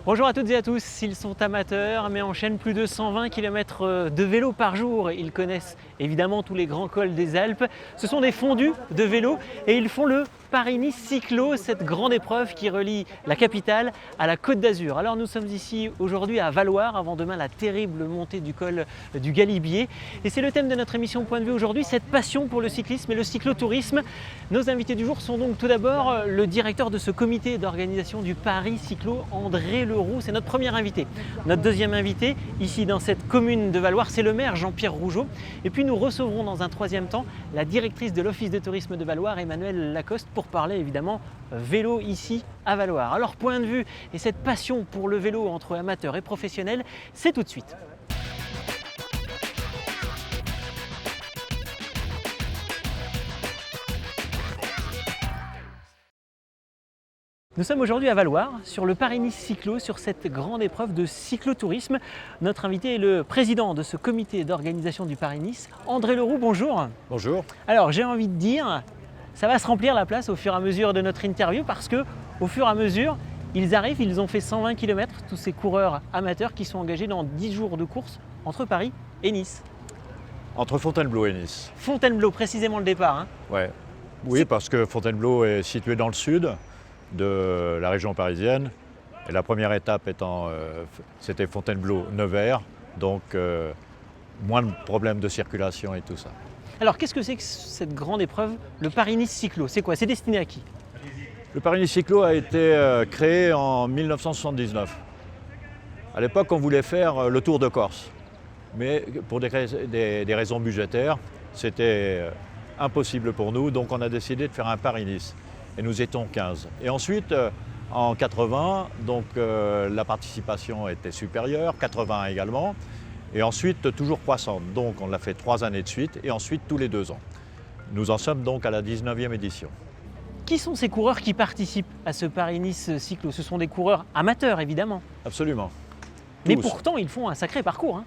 Bonjour à toutes et à tous, ils sont amateurs mais enchaînent plus de 120 km de vélo par jour. Ils connaissent évidemment tous les grands cols des Alpes. Ce sont des fondus de vélo et ils font le Paris-Nice Cyclo, cette grande épreuve qui relie la capitale à la Côte d'Azur. Alors nous sommes ici aujourd'hui à Valloire, avant demain la terrible montée du col du Galibier. Et c'est le thème de notre émission Point de vue aujourd'hui, cette passion pour le cyclisme et le cyclotourisme. Nos invités du jour sont donc tout d'abord le directeur de ce comité d'organisation du Paris Cyclo, André Leroux, c'est notre premier invité. Notre deuxième invité, ici dans cette commune de Valloire, c'est le maire Jean-Pierre Rougeau. Et puis nous recevrons dans un troisième temps la directrice de l'Office de tourisme de Valloire, Emmanuelle Lacoste, pour parler évidemment vélo ici à Valloire. Alors point de vue et cette passion pour le vélo entre amateurs et professionnels, c'est tout de suite. Nous sommes aujourd'hui à Valloire, sur le Paris-Nice Cyclo, sur cette grande épreuve de cyclotourisme. Notre invité est le président de ce comité d'organisation du Paris-Nice, André Leroux, bonjour. Bonjour. Alors j'ai envie de dire, ça va se remplir la place au fur et à mesure de notre interview parce que au fur et à mesure, ils arrivent, ils ont fait 120 km, tous ces coureurs amateurs qui sont engagés dans 10 jours de course entre Paris et Nice. Entre Fontainebleau et Nice. Fontainebleau, précisément le départ. Hein. Ouais. Oui, parce que Fontainebleau est situé dans le sud de la région parisienne. Et la première étape étant, c'était Fontainebleau-Nevers, donc moins de problèmes de circulation et tout ça. Alors qu'est-ce que c'est que cette grande épreuve, le Paris-Nice Cyclo? C'est quoi? C'est destiné à qui? Le Paris-Nice Cyclo a été créé en 1979. À l'époque, on voulait faire le Tour de Corse. Mais pour des raisons budgétaires, c'était impossible pour nous, donc on a décidé de faire un Paris-Nice. Et nous étions 15. Et ensuite, en 80, donc, la participation était supérieure, 80 également, et ensuite toujours croissante. Donc on l'a fait 3 années de suite, et ensuite tous les 2 ans. Nous en sommes donc à la 19e édition. Qui sont ces coureurs qui participent à ce Paris-Nice Cyclo? Ce sont des coureurs amateurs, évidemment. Absolument. Mais Tous. pourtant, ils font un sacré parcours. Hein.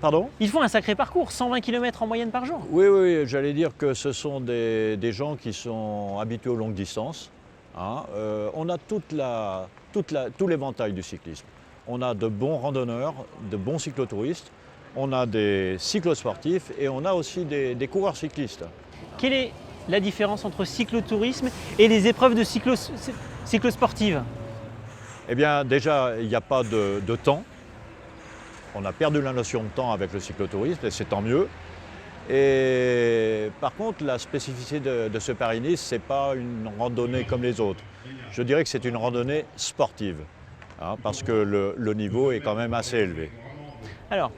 Pardon? Ils font un sacré parcours, 120 km en moyenne par jour. Oui, j'allais dire que ce sont des gens qui sont habitués aux longues distances. Hein. On a tout l'éventail du cyclisme. On a de bons randonneurs, de bons cyclotouristes, on a des cyclosportifs et on a aussi des coureurs cyclistes. Quelle est la différence entre cyclotourisme et les épreuves de cyclosportives? Eh bien, déjà, il n'y a pas de temps. On a perdu la notion de temps avec le cyclotourisme et c'est tant mieux. Et par contre, la spécificité de ce Paris-Nice, ce n'est pas une randonnée comme les autres. Je dirais que c'est une randonnée sportive, hein, parce que le niveau est quand même assez élevé. Alors,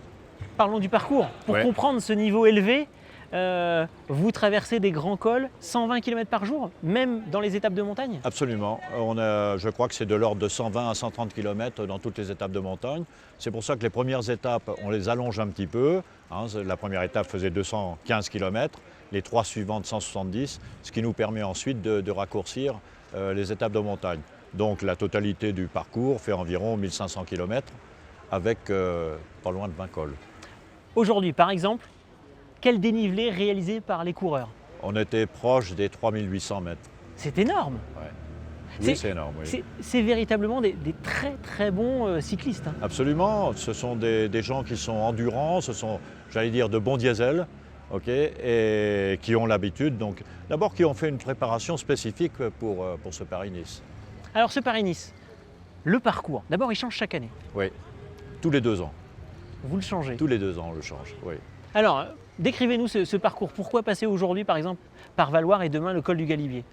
parlons du parcours. Pour Ouais. comprendre ce niveau élevé, vous traversez des grands cols, 120 km par jour, même dans les étapes de montagne? Absolument. Je crois que c'est de l'ordre de 120 à 130 km dans toutes les étapes de montagne. C'est pour ça que les premières étapes, on les allonge un petit peu. Hein. La première étape faisait 215 km, les 3 suivantes 170, ce qui nous permet ensuite de raccourcir les étapes de montagne. Donc la totalité du parcours fait environ 1500 km avec pas loin de 20 cols. Aujourd'hui, par exemple, quel dénivelé réalisé par les coureurs? On était proche des 3800 mètres. C'est énorme. Ouais. Oui, c'est énorme. Oui. C'est véritablement des très bons cyclistes. Hein. Absolument, ce sont des gens qui sont endurants, ce sont, j'allais dire, de bons diesels, okay, et qui ont l'habitude, donc d'abord qui ont fait une préparation spécifique pour ce Paris-Nice. Alors ce Paris-Nice, le parcours, d'abord il change chaque année. Oui, tous les 2 ans. Vous le changez. Tous les 2 ans, on le change, oui. Alors, décrivez-nous ce parcours. Pourquoi passer aujourd'hui, par exemple, par Valloire et demain le col du Galibier?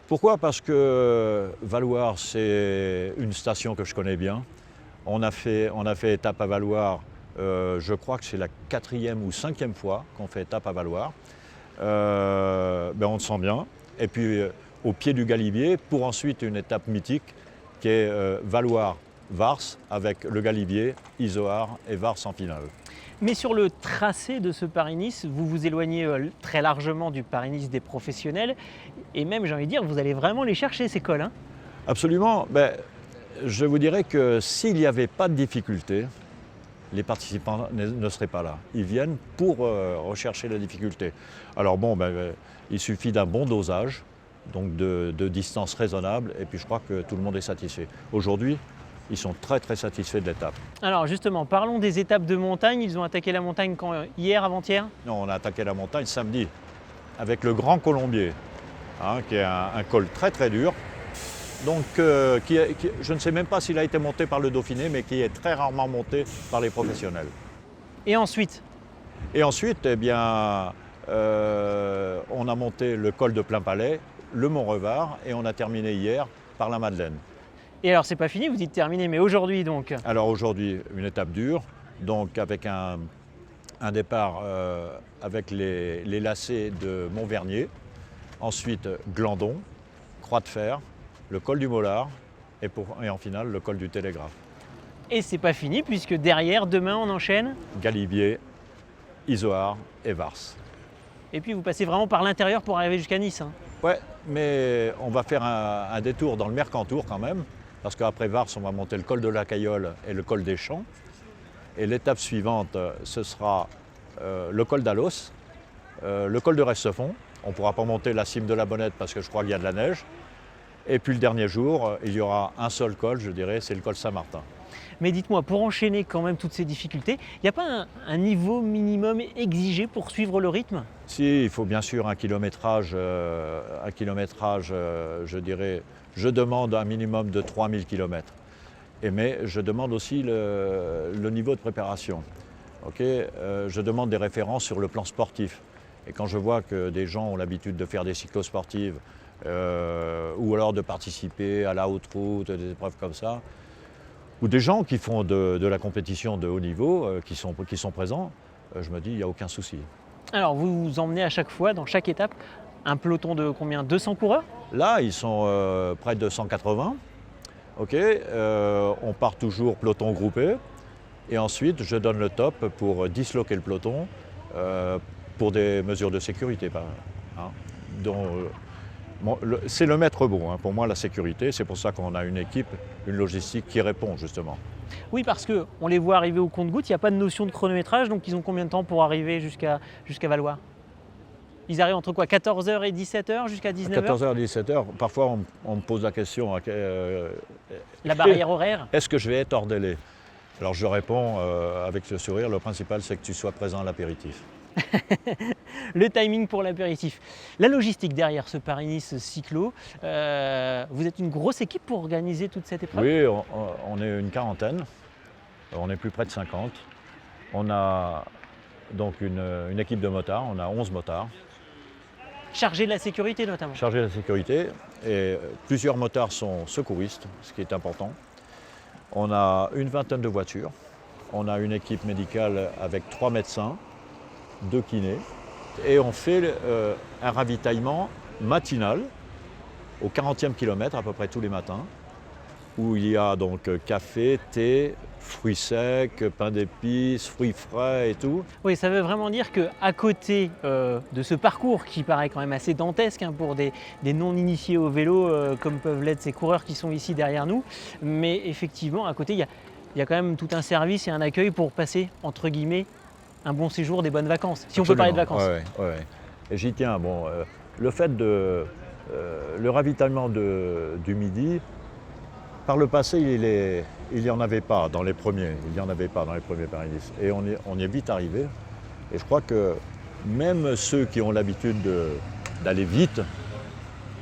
Pourquoi? Parce que Valloire, c'est une station que je connais bien. On a fait étape à Valloire, je crois que c'est la 4e ou 5e fois qu'on fait étape à Valloire. On le sent bien. Et puis au pied du Galibier, pour ensuite une étape mythique qui est Valloire-Vars avec le Galibier, Izoard et Vars en finale. Mais sur le tracé de ce Paris-Nice, vous vous éloignez très largement du Paris-Nice des professionnels. Et même, j'ai envie de dire, vous allez vraiment les chercher, ces cols. Hein. Absolument. Je vous dirais que s'il n'y avait pas de difficulté, les participants ne seraient pas là. Ils viennent pour rechercher la difficulté. Alors il suffit d'un bon dosage, donc de distance raisonnable, et puis je crois que tout le monde est satisfait. Aujourd'hui, ils sont très très satisfaits de l'étape. Alors justement, parlons des étapes de montagne. Ils ont attaqué la montagne quand, hier, avant-hier? Non, on a attaqué la montagne samedi avec le Grand Colombier, qui est un col très très dur. Donc, je ne sais même pas s'il a été monté par le Dauphiné, mais qui est très rarement monté par les professionnels. Et ensuite? Et ensuite, eh bien, on a monté le col de Plainpalais, le Mont-Revard, et on a terminé hier par la Madeleine. Et alors c'est pas fini, vous dites terminé, mais aujourd'hui donc? Alors aujourd'hui, une étape dure, donc avec un départ avec les lacets de Montvernier, ensuite Glandon, Croix de Fer, le col du Mollard et en finale le col du Télégraphe. Et c'est pas fini puisque derrière, demain on enchaîne? Galibier, Izoard et Vars. Et puis vous passez vraiment par l'intérieur pour arriver jusqu'à Nice. Ouais, mais on va faire un détour dans le Mercantour quand même, parce qu'après Vars, on va monter le col de la Cayolle et le col des Champs. Et l'étape suivante, ce sera le col d'Alos, le col de Restefond. On ne pourra pas monter la cime de la Bonnette parce que je crois qu'il y a de la neige. Et puis le dernier jour, il y aura un seul col, je dirais, c'est le col Saint-Martin. Mais dites-moi, pour enchaîner quand même toutes ces difficultés, il n'y a pas un niveau minimum exigé pour suivre le rythme? Si, il faut bien sûr un kilométrage, je dirais, je demande un minimum de 3000 km. Mais je demande aussi le niveau de préparation. Je demande des références sur le plan sportif. Et quand je vois que des gens ont l'habitude de faire des cyclosportives ou alors de participer à la haute route, des épreuves comme ça, ou des gens qui font de la compétition de haut niveau, qui sont présents, je me dis, il n'y a aucun souci. Alors vous vous emmenez à chaque fois, dans chaque étape, un peloton de combien? 200 coureurs? Là, ils sont près de 180. On part toujours peloton groupé. Et ensuite, je donne le top pour disloquer le peloton pour des mesures de sécurité. C'est le maître mot, pour moi, la sécurité. C'est pour ça qu'on a une équipe, une logistique qui répond justement. Oui, parce qu'on les voit arriver au compte-gouttes, il n'y a pas de notion de chronométrage, donc ils ont combien de temps pour arriver jusqu'à Valloire? Ils arrivent entre quoi, 14h et 17h jusqu'à 19h? 14h et 17h, parfois on me pose la question, la barrière horaire? Est-ce que je vais être hors délai? Alors je réponds avec le sourire, le principal c'est que tu sois présent à l'apéritif. Le timing pour l'apéritif. La logistique derrière ce Paris-Nice cyclo, vous êtes une grosse équipe pour organiser toute cette épreuve? Oui, on est une quarantaine, on est plus près de 50. On a donc une équipe de motards, on a 11 motards. Chargés de la sécurité notamment? Chargés de la sécurité, et plusieurs motards sont secouristes, ce qui est important. On a une vingtaine de voitures, on a une équipe médicale avec 3 médecins, 2 kinés, et on fait un ravitaillement matinal au 40e kilomètre à peu près tous les matins, où il y a donc café, thé, fruits secs, pain d'épices, fruits frais et tout. Oui, ça veut vraiment dire qu'à côté de ce parcours qui paraît quand même assez dantesque pour des non-initiés au vélo, comme peuvent l'être ces coureurs qui sont ici derrière nous, mais effectivement à côté il y a quand même tout un service et un accueil pour passer entre guillemets un bon séjour, des bonnes vacances, si on peut parler de vacances. Ouais. Et j'y tiens. Le fait le ravitaillement du midi, par le passé, il n'y en avait pas dans les premiers. Paris-Nice. Et on y est vite arrivé. Et je crois que même ceux qui ont l'habitude d'aller vite,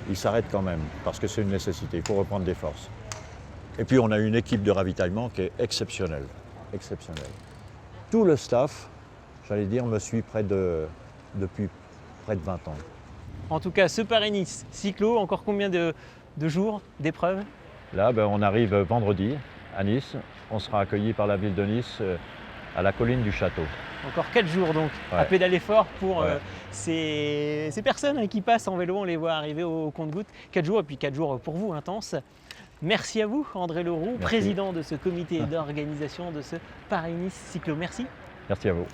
ils s'arrêtent quand même, parce que c'est une nécessité. Il faut reprendre des forces. Et puis on a une équipe de ravitaillement qui est exceptionnelle. Tout le staff, j'allais dire, me suit depuis près de 20 ans. En tout cas, ce Paris-Nice cyclo, encore combien de jours d'épreuves? Là, on arrive vendredi à Nice. On sera accueilli par la ville de Nice à la colline du Château. Encore 4 jours donc, à pédaler fort pour ces personnes qui passent en vélo, on les voit arriver au compte-gouttes. 4 jours et puis 4 jours pour vous, intenses. Merci à vous, André Leroux, président de ce comité d'organisation de ce Paris-Nice cyclo. Merci. Merci à vous.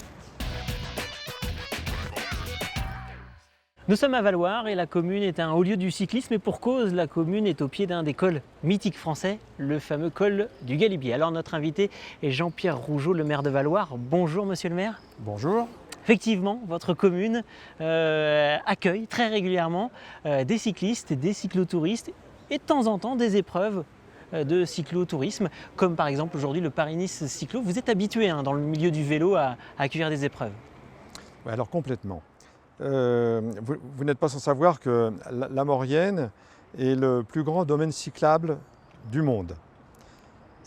Nous sommes à Valloire et la commune est un haut lieu du cyclisme et pour cause, la commune est au pied d'un des cols mythiques français, le fameux col du Galibier. Alors notre invité est Jean-Pierre Rougeau, le maire de Valloire. Bonjour monsieur le maire. Bonjour. Effectivement, votre commune accueille très régulièrement des cyclistes, des cyclotouristes et de temps en temps des épreuves de cyclotourisme, comme par exemple aujourd'hui le Paris-Nice Cyclo. Vous êtes habitué dans le milieu du vélo à accueillir des épreuves. Ouais, alors complètement. Vous n'êtes pas sans savoir que la Maurienne est le plus grand domaine cyclable du monde.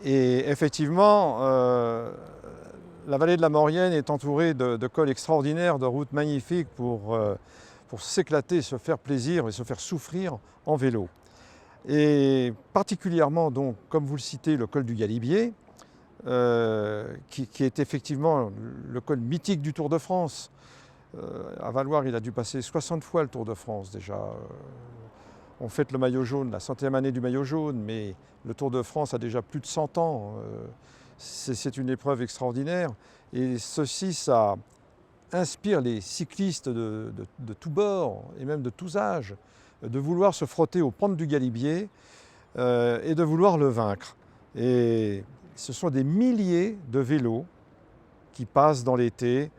Et effectivement, la vallée de la Maurienne est entourée de cols extraordinaires, de routes magnifiques pour s'éclater, se faire plaisir et se faire souffrir en vélo. Et particulièrement, donc, comme vous le citez, le col du Galibier, qui est effectivement le col mythique du Tour de France. À Valloires, il a dû passer 60 fois le Tour de France déjà. On fête le maillot jaune, la 100e année du maillot jaune, mais le Tour de France a déjà plus de 100 ans. C'est une épreuve extraordinaire. Et ceci, ça inspire les cyclistes de tous bords et même de tous âges de vouloir se frotter aux pentes du Galibier et de vouloir le vaincre. Et ce sont des milliers de vélos qui passent dans l'été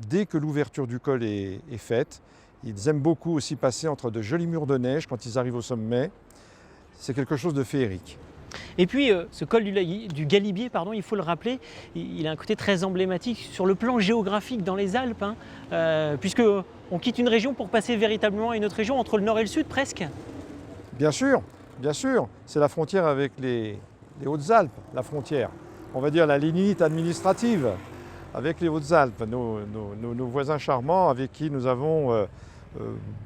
dès que l'ouverture du col est faite. Ils aiment beaucoup aussi passer entre de jolis murs de neige quand ils arrivent au sommet. C'est quelque chose de féerique. Et puis ce col du Galibier, il faut le rappeler, il a un côté très emblématique sur le plan géographique dans les Alpes, puisqu'on quitte une région pour passer véritablement à une autre région, entre le nord et le sud presque. Bien sûr, c'est la frontière avec les Hautes-Alpes, la frontière, on va dire la limite administrative avec les Hautes-Alpes, nos voisins charmants avec qui nous avons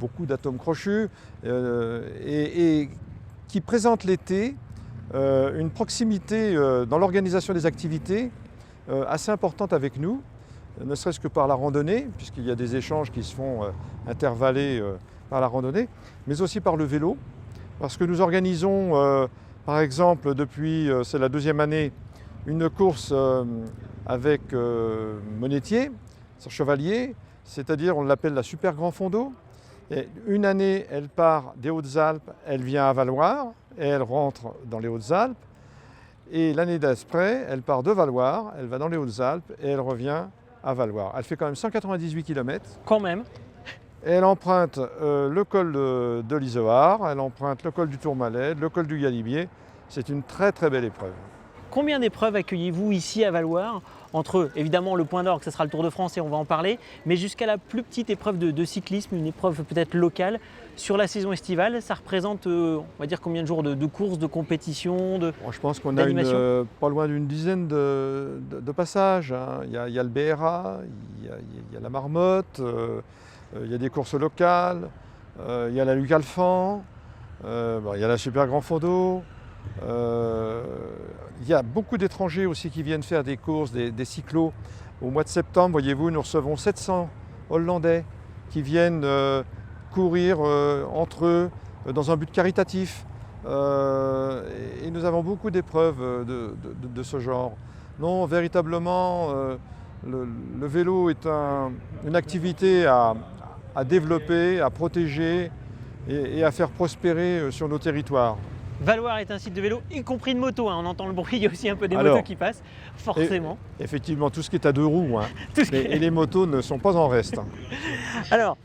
beaucoup d'atomes crochus et qui présentent l'été une proximité dans l'organisation des activités assez importante avec nous, ne serait-ce que par la randonnée, puisqu'il y a des échanges qui se font intervallés par la randonnée, mais aussi par le vélo, parce que nous organisons, par exemple, depuis, c'est la 2e année, une course avec Monetier, sur Chevalier, c'est-à-dire on l'appelle la Super Grand Fond d'eau. Et une année, elle part des Hautes-Alpes, elle vient à Valloires, et elle rentre dans les Hautes-Alpes. Et l'année d'après, elle part de Valloires, elle va dans les Hautes-Alpes, et elle revient à Valloires. Elle fait quand même 198 km. Quand même. Et elle emprunte le col de l'Izoard, elle emprunte le col du Tourmalet, le col du Galibier. C'est une très très belle épreuve. Combien d'épreuves accueillez-vous ici à Valloires? Entre évidemment le point d'orgue, ce sera le Tour de France et on va en parler, mais jusqu'à la plus petite épreuve de cyclisme, une épreuve peut-être locale. Sur la saison estivale, ça représente, on va dire, combien de jours de courses, de compétitions, je pense qu'on a pas loin d'une dizaine de passages. Hein. Il y a le BRA, il y a la Marmotte, il y a des courses locales, il y a la Luc Alphand, il y a la Super Grand Fond d'eau. Il y a beaucoup d'étrangers aussi qui viennent faire des courses, des cyclos. Au mois de septembre, voyez-vous, nous recevons 700 Hollandais qui viennent courir entre eux dans un but caritatif. Et nous avons beaucoup d'épreuves de ce genre. Non, véritablement, le vélo est une activité à développer, à protéger et à faire prospérer sur nos territoires. Valloires est un site de vélo, y compris de moto. On entend le bruit, il y a aussi un peu des motos qui passent, forcément. Effectivement, tout ce qui est à 2 roues. Hein. Et les motos ne sont pas en reste. Alors,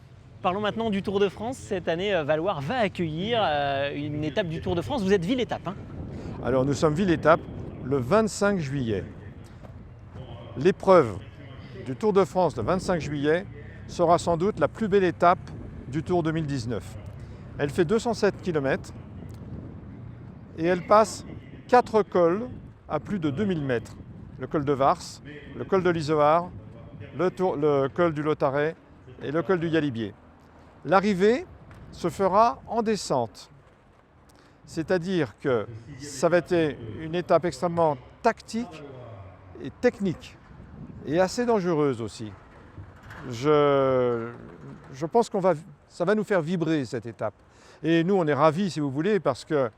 parlons maintenant du Tour de France. Cette année, Valloires va accueillir une étape du Tour de France. Vous êtes ville-étape. Alors, nous sommes ville-étape le 25 juillet. L'épreuve du Tour de France le 25 juillet sera sans doute la plus belle étape du Tour 2019. Elle fait 207 km. Et elle passe 4 cols à plus de 2000 mètres. Le col de Vars, le col de l'Izoard, le col du Lautaret et le col du Galibier. L'arrivée se fera en descente. C'est-à-dire que ça va être une étape extrêmement tactique et technique et assez dangereuse aussi. Je pense que ça va nous faire vibrer cette étape. Et nous, on est ravis, si vous voulez, parce que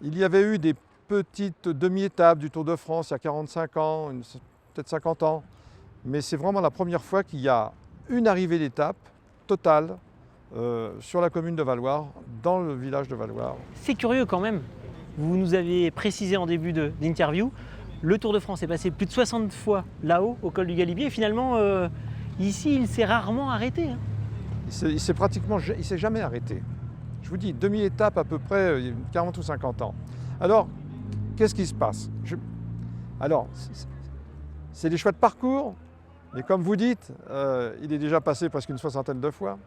il y avait eu des petites demi-étapes du Tour de France il y a 45 ans, peut-être 50 ans. Mais c'est vraiment la première fois qu'il y a une arrivée d'étape totale sur la commune de Valloires, dans le village de Valloires. C'est curieux quand même. Vous nous avez précisé en début d'interview, le Tour de France est passé plus de 60 fois là-haut, au col du Galibier. Et finalement, ici, il s'est rarement arrêté. Il s'est jamais arrêté. Je vous dis, demi-étape à peu près 40 ou 50 ans. Alors, qu'est-ce qui se passe? Alors, c'est des choix de parcours, mais comme vous dites, il est déjà passé presque une soixantaine de fois.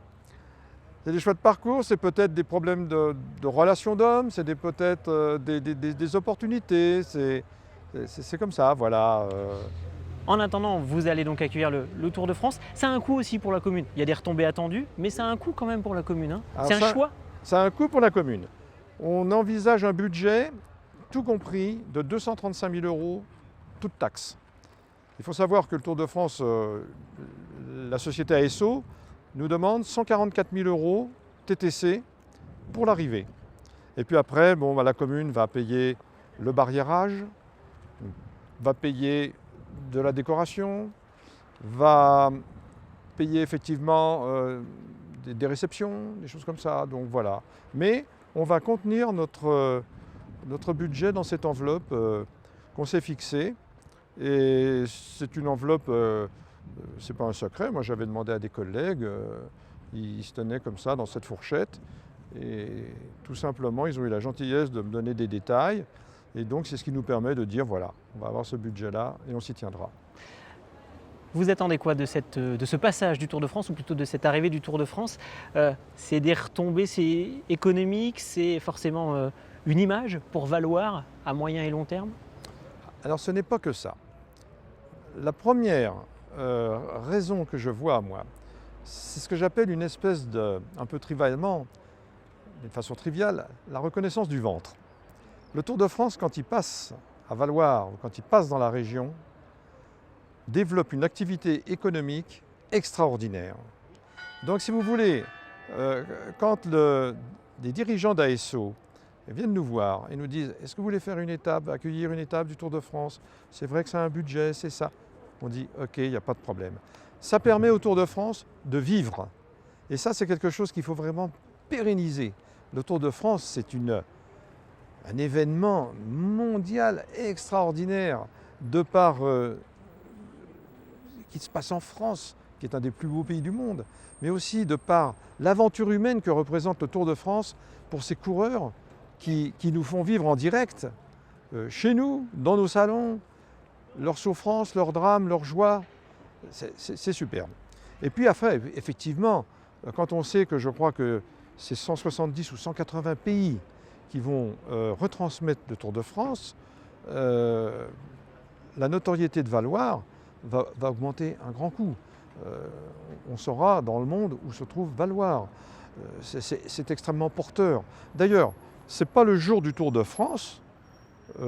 C'est des choix de parcours, c'est peut-être des problèmes de relations d'hommes, c'est peut-être des opportunités, c'est comme ça, voilà. En attendant, vous allez donc accueillir le Tour de France. Ça a un coût aussi pour la commune. Il y a des retombées attendues, mais ça a un coût quand même pour la commune, hein. C'est un choix. Ça a un coût pour la commune. On envisage un budget, tout compris, de 235 000 €, toute taxe. Il faut savoir que le Tour de France, la société ASO, nous demande 144 000 € TTC pour l'arrivée. Et puis après, la commune va payer le barriérage, va payer de la décoration, va payer effectivement des réceptions, des choses comme ça. Donc voilà. Mais on va contenir notre budget dans cette enveloppe qu'on s'est fixée. Et c'est une enveloppe, c'est pas un secret. Moi j'avais demandé à des collègues, ils se tenaient comme ça dans cette fourchette. Et tout simplement, ils ont eu la gentillesse de me donner des détails. Et donc c'est ce qui nous permet de dire voilà, on va avoir ce budget-là et on s'y tiendra. Vous attendez quoi de ce passage du Tour de France, ou plutôt de cette arrivée du Tour de France? C'est des retombées, c'est économique, c'est forcément une image pour Valloire à moyen et long terme? Alors ce n'est pas que ça. La première raison que je vois, moi, c'est ce que j'appelle une espèce de, un peu trivialement, d'une façon triviale, la reconnaissance du ventre. Le Tour de France, quand il passe à Valloire, ou quand il passe dans la région, développe une activité économique extraordinaire. Donc si vous voulez, quand des dirigeants d'ASO viennent nous voir et nous disent « Est-ce que vous voulez faire une étape, accueillir une étape du Tour de France? C'est vrai que c'est un budget, c'est ça. » On dit « Ok, il n'y a pas de problème. » Ça permet au Tour de France de vivre. Et ça, c'est quelque chose qu'il faut vraiment pérenniser. Le Tour de France, c'est un événement mondial extraordinaire de par qui se passe en France, qui est un des plus beaux pays du monde, mais aussi de par l'aventure humaine que représente le Tour de France pour ces coureurs qui nous font vivre en direct, chez nous, dans nos salons, leurs souffrances, leurs drames, leurs joies. C'est superbe. Et puis après, effectivement, quand on sait que je crois que c'est 170 ou 180 pays qui vont retransmettre le Tour de France, la notoriété de Valloire va augmenter un grand coup. On saura dans le monde où se trouve Valloire. C'est extrêmement porteur. D'ailleurs, ce n'est pas le jour du Tour de France où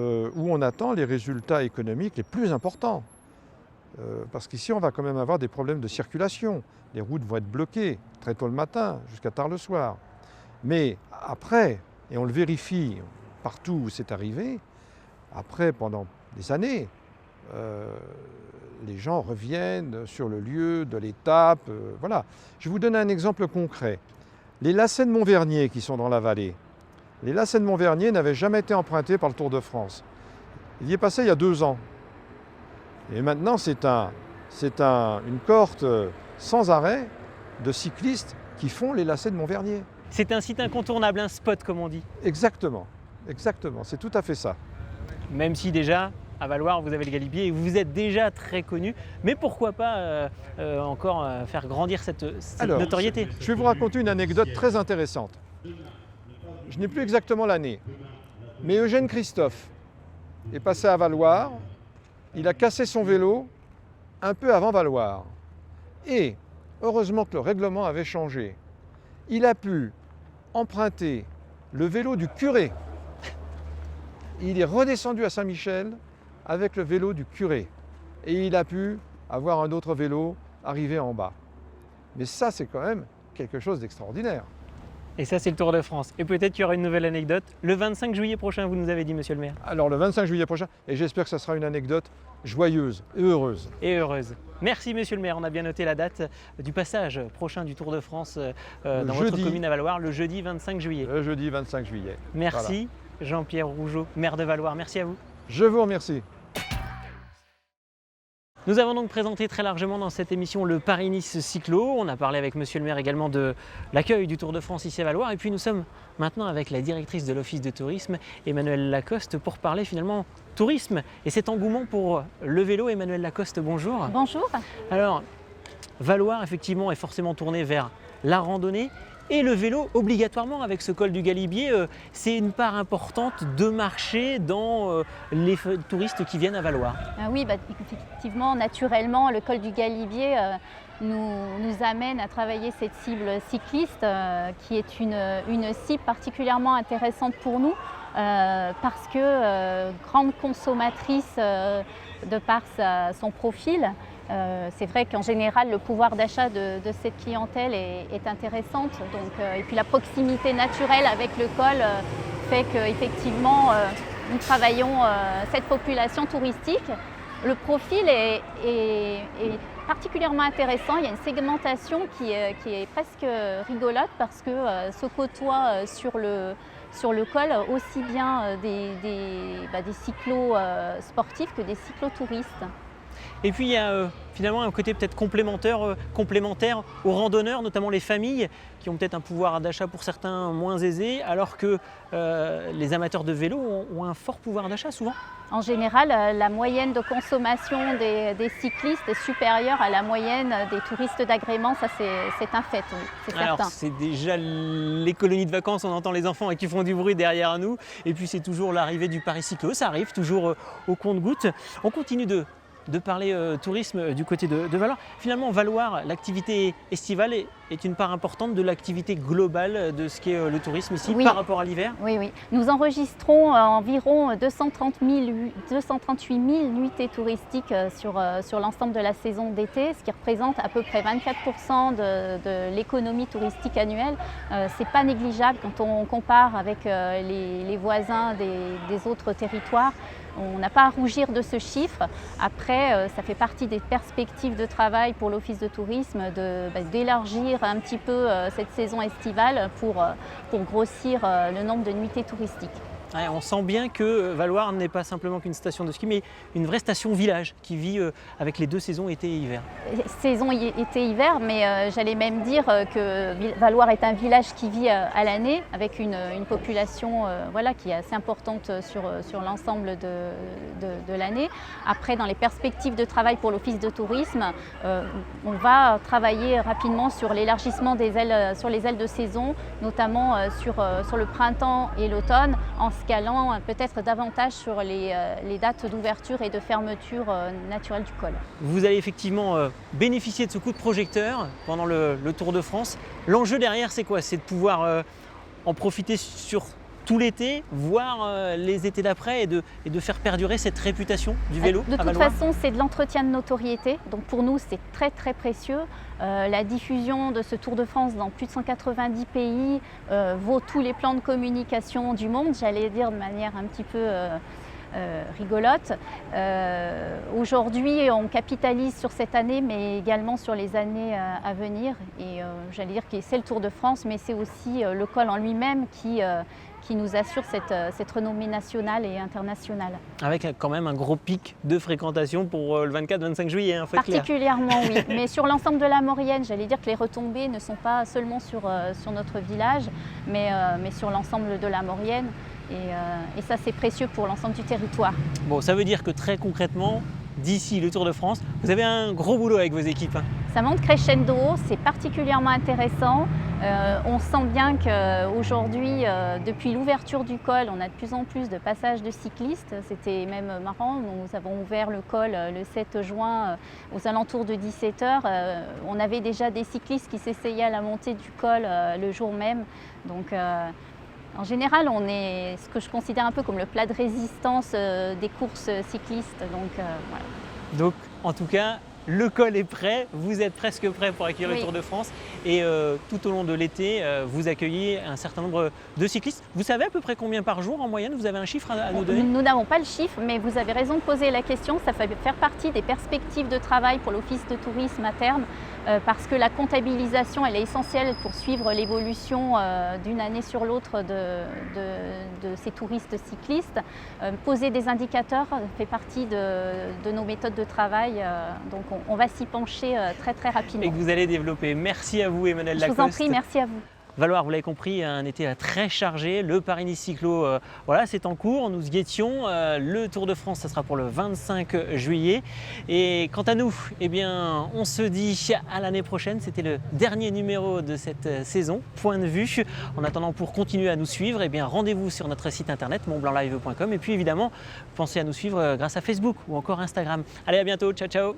on attend les résultats économiques les plus importants. Parce qu'ici, on va quand même avoir des problèmes de circulation. Les routes vont être bloquées très tôt le matin jusqu'à tard le soir. Mais après, et on le vérifie partout où c'est arrivé, après, pendant des années, les gens reviennent sur le lieu de l'étape. Voilà. Je vais vous donner un exemple concret. Les lacets de Montvernier qui sont dans la vallée. Les lacets de Montvernier n'avaient jamais été empruntés par le Tour de France. Il y est passé il y a 2 ans. Et maintenant, c'est une cohorte sans arrêt de cyclistes qui font les lacets de Montvernier. C'est un site incontournable, un spot comme on dit. Exactement, exactement, c'est tout à fait ça. Même si déjà, à Valloire, vous avez le Galibier et vous êtes déjà très connu, mais pourquoi pas encore faire grandir cette notoriété? Je vais vous raconter une anecdote très intéressante. Je n'ai plus exactement l'année, mais Eugène Christophe est passé à Valloire, il a cassé son vélo un peu avant Valloire. Et heureusement que le règlement avait changé. Il a pu emprunter le vélo du curé. Il est redescendu à Saint-Michel avec le vélo du curé. Et il a pu avoir un autre vélo arrivé en bas. Mais ça, c'est quand même quelque chose d'extraordinaire. Et ça, c'est le Tour de France. Et peut-être qu'il y aura une nouvelle anecdote le 25 juillet prochain, vous nous avez dit, monsieur le maire. Alors, le 25 juillet prochain, et j'espère que ça sera une anecdote joyeuse et heureuse. Et heureuse. Merci, monsieur le maire. On a bien noté la date du passage prochain du Tour de France dans votre commune à Valloire, le jeudi 25 juillet. Le jeudi 25 juillet. Merci, voilà. Jean-Pierre Rougeot, maire de Valloire. Merci à vous. Je vous remercie. Nous avons donc présenté très largement dans cette émission le Paris-Nice Cyclo. On a parlé avec Monsieur le maire également de l'accueil du Tour de France ici à Valloire. Et puis nous sommes maintenant avec la directrice de l'Office de tourisme, Emmanuelle Lacoste, pour parler finalement tourisme et cet engouement pour le vélo. Emmanuelle Lacoste, bonjour. Bonjour. Alors, Valloire effectivement est forcément tourné vers la randonnée. Et le vélo, obligatoirement, avec ce col du Galibier, c'est une part importante de marché dans les touristes qui viennent à Valloire. Oui, effectivement, naturellement, le col du Galibier nous amène à travailler cette cible cycliste qui est une cible particulièrement intéressante pour nous parce que grande consommatrice de par son profil. C'est vrai qu'en général, le pouvoir d'achat de cette clientèle est intéressante. Donc, et puis la proximité naturelle avec le col fait qu'effectivement, nous travaillons cette population touristique. Le profil est particulièrement intéressant. Il y a une segmentation qui est presque rigolote parce que se côtoient sur le col aussi bien des cyclos sportifs que des cyclotouristes. Et puis il y a finalement un côté peut-être complémentaire aux randonneurs, notamment les familles qui ont peut-être un pouvoir d'achat pour certains moins aisé, alors que les amateurs de vélo ont un fort pouvoir d'achat souvent. En général, la moyenne de consommation des cyclistes est supérieure à la moyenne des touristes d'agrément, ça c'est un fait, oui, c'est certain. Alors c'est déjà les colonies de vacances, on entend les enfants qui font du bruit derrière nous, et puis c'est toujours l'arrivée du Paris Cyclo, ça arrive toujours au compte-gouttes. On continue de parler tourisme du côté de Valloire. Finalement, Valloire, l'activité estivale est une part importante de l'activité globale de ce qu'est le tourisme ici, oui, par rapport à l'hiver. Oui, oui. Nous enregistrons environ 238 000 nuitées touristiques sur l'ensemble de la saison d'été, ce qui représente à peu près 24% de l'économie touristique annuelle. Ce n'est pas négligeable quand on compare avec les voisins des autres territoires. On n'a pas à rougir de ce chiffre. Après, ça fait partie des perspectives de travail pour l'Office de tourisme d'élargir un petit peu cette saison estivale pour grossir le nombre de nuitées touristiques. Ouais, on sent bien que Valloire n'est pas simplement qu'une station de ski, mais une vraie station village qui vit avec les deux saisons été et hiver. Saison été-hiver, mais j'allais même dire que Valloire est un village qui vit à l'année, avec une population qui est assez importante sur l'ensemble de l'année. Après, dans les perspectives de travail pour l'Office de tourisme, on va travailler rapidement sur l'élargissement sur les ailes de saison, notamment sur le printemps et l'automne, en scalant peut-être davantage sur les dates d'ouverture et de fermeture naturelle du col. Vous allez effectivement bénéficier de ce coup de projecteur pendant le Tour de France. L'enjeu derrière, c'est quoi? C'est de pouvoir en profiter sur tout l'été, voire les étés d'après et de faire perdurer cette réputation du vélo à Valloire. De toute façon, c'est de l'entretien de notoriété. Donc pour nous, c'est très très précieux. La diffusion de ce Tour de France dans plus de 190 pays vaut tous les plans de communication du monde, j'allais dire de manière un petit peu rigolote. Aujourd'hui, on capitalise sur cette année, mais également sur les années à venir. Et j'allais dire que c'est le Tour de France, mais c'est aussi le col en lui-même qui nous assure cette renommée nationale et internationale. Avec quand même un gros pic de fréquentation pour le 24-25 juillet, faut être clair. Particulièrement, oui. Mais sur l'ensemble de la Maurienne, j'allais dire que les retombées ne sont pas seulement sur notre village, mais sur l'ensemble de la Maurienne. Et ça, c'est précieux pour l'ensemble du territoire. Bon, ça veut dire que très concrètement, d'ici le Tour de France, vous avez un gros boulot avec vos équipes. Ça monte crescendo, c'est particulièrement intéressant. On sent bien qu'aujourd'hui, depuis l'ouverture du col, on a de plus en plus de passages de cyclistes. C'était même marrant, nous avons ouvert le col le 7 juin aux alentours de 17h. On avait déjà des cyclistes qui s'essayaient à la montée du col le jour même. Donc, en général, on est ce que je considère un peu comme le plat de résistance des courses cyclistes. Donc, voilà. Donc, en tout cas, le col est prêt, vous êtes presque prêt pour accueillir le Oui. Tour de France et tout au long de l'été, vous accueillez un certain nombre de cyclistes. Vous savez à peu près combien par jour en moyenne? Vous avez un chiffre à nous donner? Nous n'avons pas le chiffre, mais vous avez raison de poser la question. Ça fait faire partie des perspectives de travail pour l'Office de tourisme à terme, parce que la comptabilisation, elle est essentielle pour suivre l'évolution d'une année sur l'autre de ces touristes cyclistes. Poser des indicateurs fait partie de nos méthodes de travail, donc on va s'y pencher très rapidement. Et que vous allez développer. Merci à vous Emmanuelle Je Lacoste. vous en prie, merci à vous. Valoir, vous l'avez compris, un été très chargé. Le Paris-Nice Cyclo, voilà, c'est en cours. Nous y guettions. Le Tour de France, ça sera pour le 25 juillet. Et quant à nous, eh bien, on se dit à l'année prochaine. C'était le dernier numéro de cette saison. Point de vue. En attendant, pour continuer à nous suivre, eh bien, rendez-vous sur notre site internet montblanclive.com. Et puis évidemment, pensez à nous suivre grâce à Facebook ou encore Instagram. Allez, à bientôt. Ciao, ciao.